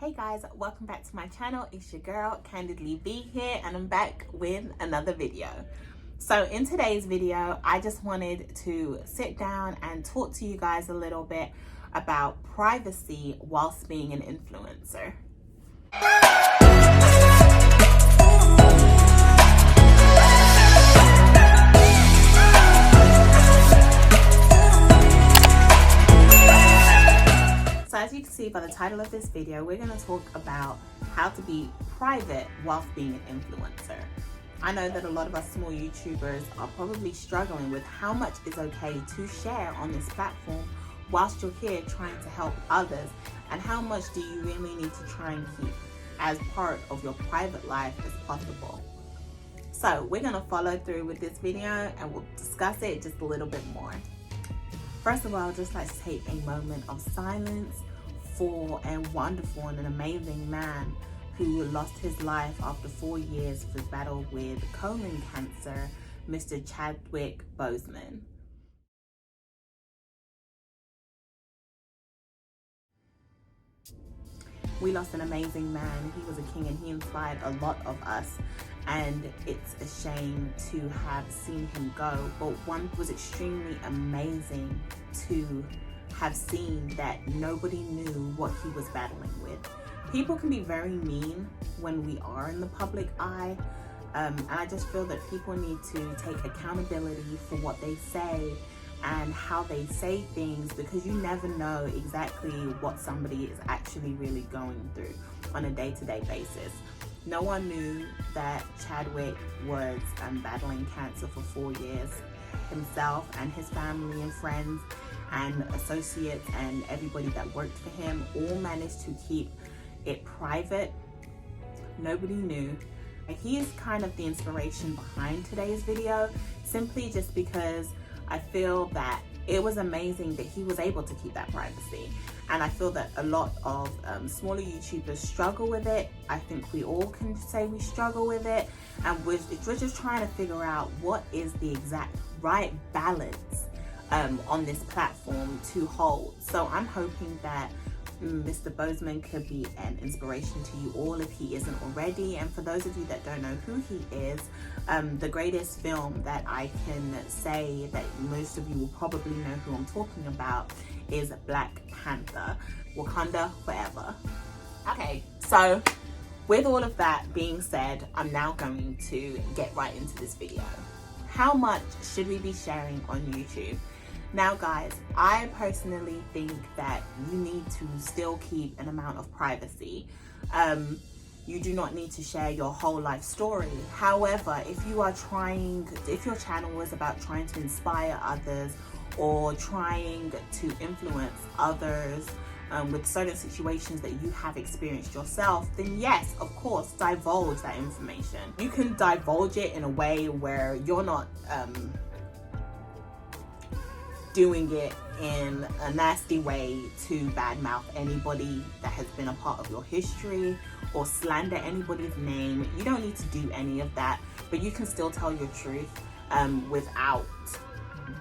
Hey guys, welcome back to my channel. It's your girl Candidly B here, and I'm back with another video. So in today's video, I just wanted to sit down and talk to you guys a little bit about privacy whilst being an influencer. So as you can see by the title of this video, we're going to talk about how to be private whilst being an influencer. I know that a lot of us small YouTubers are probably struggling with how much is okay to share on this platform whilst you're here trying to help others, and how much do you really need to try and keep as part of your private life as possible. So we're going to follow through with this video and we'll discuss it just a little bit more. First of all, I'd just like to take a moment of silence for a wonderful and an amazing man who lost his life after 4 years of his battle with colon cancer, Mr. Chadwick Boseman. We lost an amazing man. He was a king and he inspired a lot of us, and it's a shame to have seen him go, but one was extremely amazing to have seen that nobody knew what he was battling with. People can be very mean when we are in the public eye, and I just feel that people need to take accountability for what they say and how they say things, because you never know exactly what somebody is actually really going through on a day-to-day basis. No one knew that Chadwick was battling cancer for 4 years. Himself and his family and friends and associates and everybody that worked for him all managed to keep it private. Nobody knew. He is kind of the inspiration behind today's video, simply just because I feel that it was amazing that he was able to keep that privacy. And I feel that a lot of smaller YouTubers struggle with it. I think we all can say we struggle with it. And we're just trying to figure out what is the exact right balance on this platform to hold. So I'm hoping that Mr. Boseman could be an inspiration to you all if he isn't already. And for those of you that don't know who he is, the greatest film that I can say that most of you will probably know who I'm talking about is Black Panther, Wakanda Forever. Okay, so with all of that being said, I'm now going to get right into this video. How much should we be sharing on YouTube? Now guys, I personally think that you need to still keep an amount of privacy. You do not need to share your whole life story. However, if your channel is about trying to inspire others or trying to influence others with certain situations that you have experienced yourself, then yes, of course, divulge that information. You can divulge it in a way where you're not doing it in a nasty way to badmouth anybody that has been a part of your history or slander anybody's name. You don't need to do any of that, but you can still tell your truth without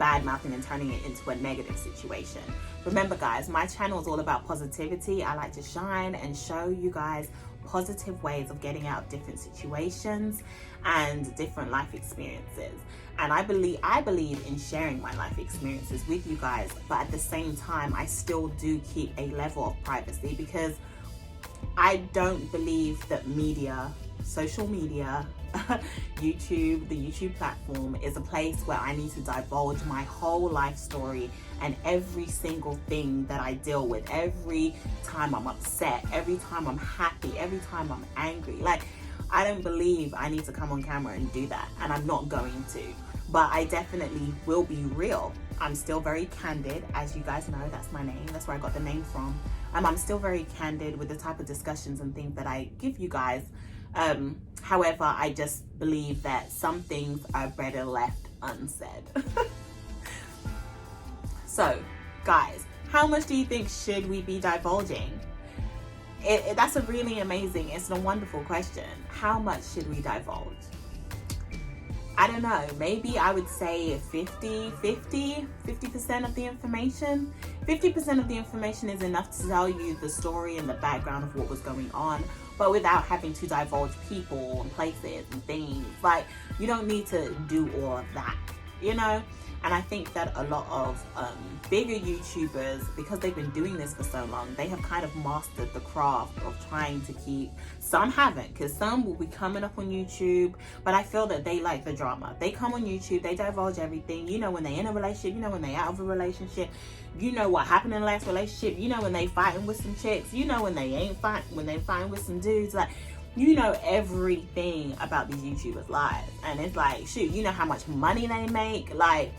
badmouthing and turning it into a negative situation. Remember guys, my channel is all about positivity. I like to shine and show you guys positive ways of getting out of different situations and different life experiences. And I believe in sharing my life experiences with you guys, but at the same time, I still do keep a level of privacy, because I don't believe that media, social media, YouTube, the YouTube platform is a place where I need to divulge my whole life story and every single thing that I deal with, every time I'm upset, every time I'm happy, every time I'm angry. Like, I don't believe I need to come on camera and do that, and I'm not going to. But I definitely will be real. I'm still very candid, as you guys know, that's my name, that's where I got the name from. I'm still very candid with the type of discussions and things that I give you guys. However, I just believe that some things are better left unsaid. So, guys, how much do you think should we be divulging? That's a really amazing, it's a wonderful question. How much should we divulge? I don't know, maybe I would say 50% of the information. 50% of the information is enough to tell you the story and the background of what was going on, but without having to divulge people and places and things. Like, you don't need to do all of that, you know? And I think that a lot of bigger YouTubers, because they've been doing this for so long, they have kind of mastered the craft of trying to keep, some haven't, because some will be coming up on YouTube, but I feel that they like the drama. They come on YouTube, they divulge everything. You know when they're in a relationship, you know when they're out of a relationship, you know what happened in the last relationship, you know when they fighting with some chicks, you know when they ain't fighting, when they fighting with some dudes. Like, you know everything about these YouTubers' lives. And it's like, shoot, you know how much money they make. Like,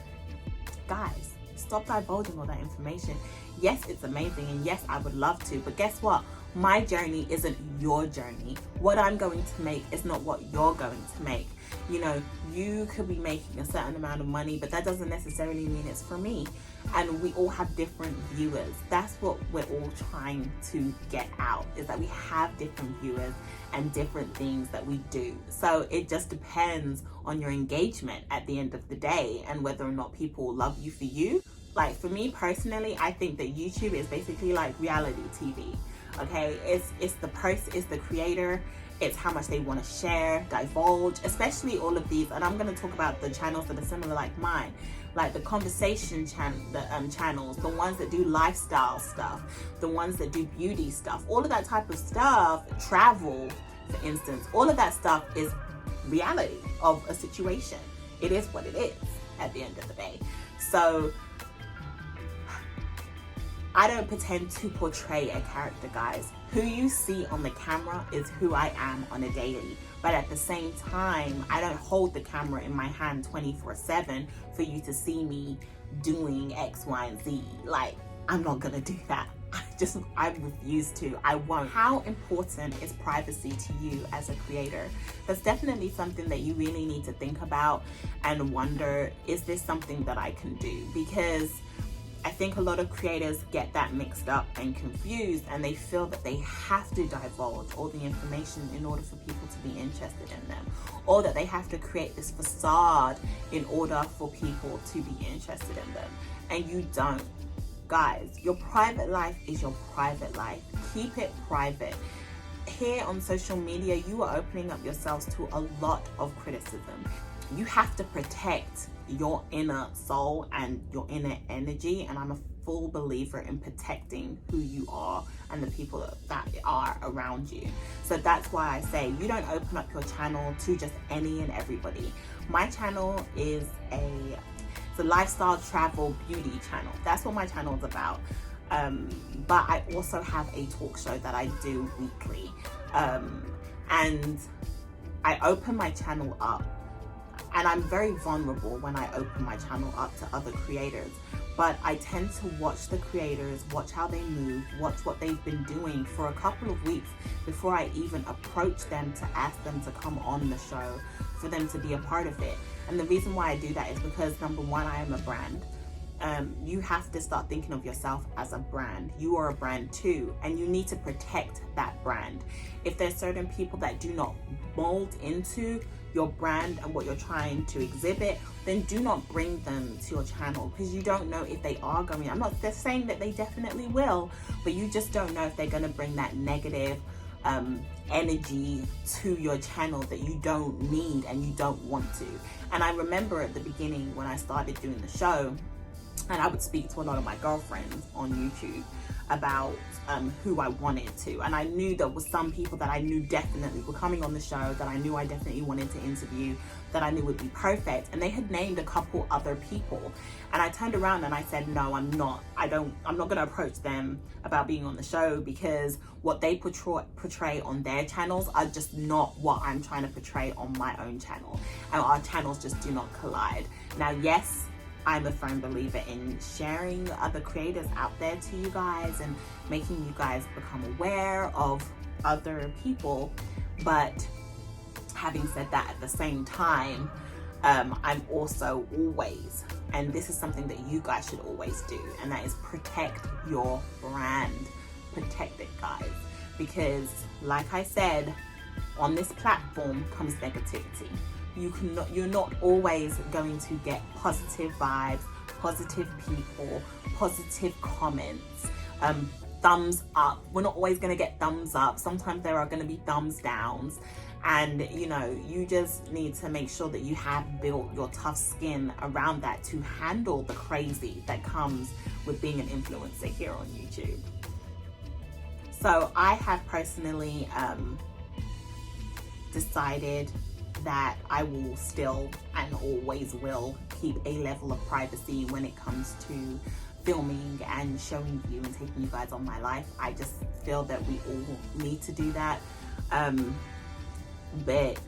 guys, stop divulging all that information. Yes, it's amazing, and yes, I would love to, but guess what? My journey isn't your journey. What I'm going to make is not what you're going to make. You know, you could be making a certain amount of money, but that doesn't necessarily mean it's for me. And we all have different viewers. That's what we're all trying to get out, is that we have different viewers and different things that we do. So it just depends on your engagement at the end of the day, and whether or not people love you for you. Like, for me personally, I think that YouTube is basically like reality TV. Okay, it's the person, it's the creator, it's how much they want to share, divulge, especially all of these. And I'm going to talk about the channels that are similar like mine, like the conversation channels, the ones that do lifestyle stuff, the ones that do beauty stuff, all of that type of stuff, travel, for instance, all of that stuff is reality of a situation. It is what it is at the end of the day. So I don't pretend to portray a character, guys. Who you see on the camera is who I am on a daily. But at the same time, I don't hold the camera in my hand 24/7 for you to see me doing X, Y, and Z. Like, I'm not gonna do that. I refuse to. I won't. How important is privacy to you as a creator? That's definitely something that you really need to think about and wonder, is this something that I can do? Because I think a lot of creators get that mixed up and confused, and they feel that they have to divulge all the information in order for people to be interested in them, or that they have to create this facade in order for people to be interested in them. And you don't. Guys, your private life is your private life. Keep it private. Here on social media, you are opening up yourselves to a lot of criticism. You have to protect your inner soul and your inner energy, and I'm a full believer in protecting who you are and the people that are around you. So that's why I say you don't open up your channel to just any and everybody. My channel is it's a lifestyle, travel, beauty channel. That's what my channel is about. But I also have a talk show that I do weekly, and I open my channel up. And I'm very vulnerable when I open my channel up to other creators. But I tend to watch the creators, watch how they move, watch what they've been doing for a couple of weeks before I even approach them to ask them to come on the show, for them to be a part of it. And the reason why I do that is because, number one, I am a brand. You have to start thinking of yourself as a brand. You are a brand too, and you need to protect that brand. If there's certain people that do not mold into your brand and what you're trying to exhibit, then do not bring them to your channel, because you don't know if they are going. I'm not saying that they definitely will, but you just don't know if they're going to bring that negative energy to your channel that you don't need and you don't want to. And I remember at the beginning when I started doing the show, and I would speak to a lot of my girlfriends on YouTube about who I wanted to. And I knew there was some people that I knew definitely were coming on the show, that I knew I definitely wanted to interview, that I knew would be perfect. And they had named a couple other people. And I turned around and I said, no, I'm not going to approach them about being on the show, because what they portray on their channels are just not what I'm trying to portray on my own channel. And our channels just do not collide. Now, yes, I'm a firm believer in sharing other creators out there to you guys and making you guys become aware of other people. But having said that, at the same time, I'm also always, and this is something that you guys should always do, and that is protect your brand. Protect it, guys. Because like I said, on this platform comes negativity. you're not always going to get positive vibes, positive people, positive comments, thumbs up. We're not always going to get thumbs up. Sometimes there are going to be thumbs downs. And you know, you just need to make sure that you have built your tough skin around that to handle the crazy that comes with being an influencer here on YouTube. So I have personally decided that I will still and always will keep a level of privacy when it comes to filming and showing you and taking you guys on my life. I just feel that we all need to do that. But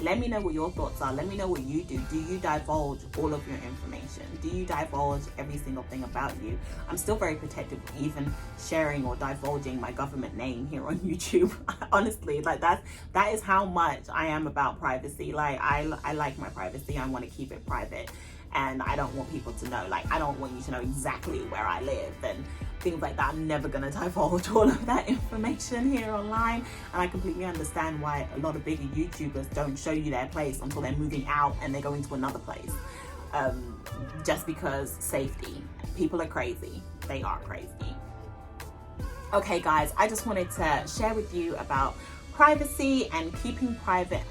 let me know what your thoughts are. Let me know what you do. Do you divulge all of your information? Do you divulge every single thing about you? I'm still very protective of even sharing or divulging my government name here on YouTube. Honestly, like that is how much I am about privacy. Like I like my privacy. I want to keep it private. And I don't want people to know, like, I don't want you to know exactly where I live and things like that. I'm never gonna divulge all of that information here online. And I completely understand why a lot of bigger YouTubers don't show you their place until they're moving out and they're going to another place. Just because safety. People are crazy. They are crazy. Okay guys, I just wanted to share with you about privacy and keeping private,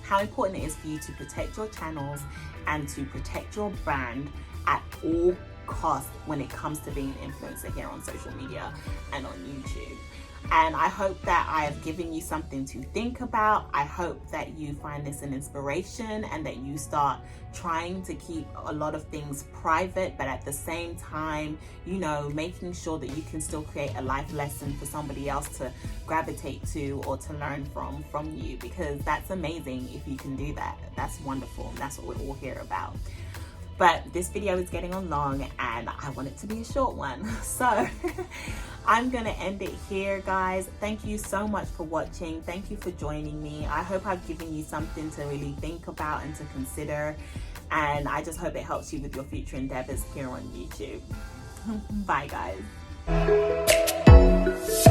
how important it is for you to protect your channels and to protect your brand at all costs when it comes to being an influencer here on social media and on YouTube. And I hope that I have given you something to think about. I hope that you find this an inspiration and that you start trying to keep a lot of things private, but at the same time, you know, making sure that you can still create a life lesson for somebody else to gravitate to or to learn from you, because that's amazing if you can do that. That's wonderful, and that's what we're all here about. But this video is getting on long and I want it to be a short one. So I'm gonna end it here, guys. Thank you so much for watching. Thank you for joining me. I hope I've given you something to really think about and to consider. And I just hope it helps you with your future endeavors here on YouTube. Bye, guys.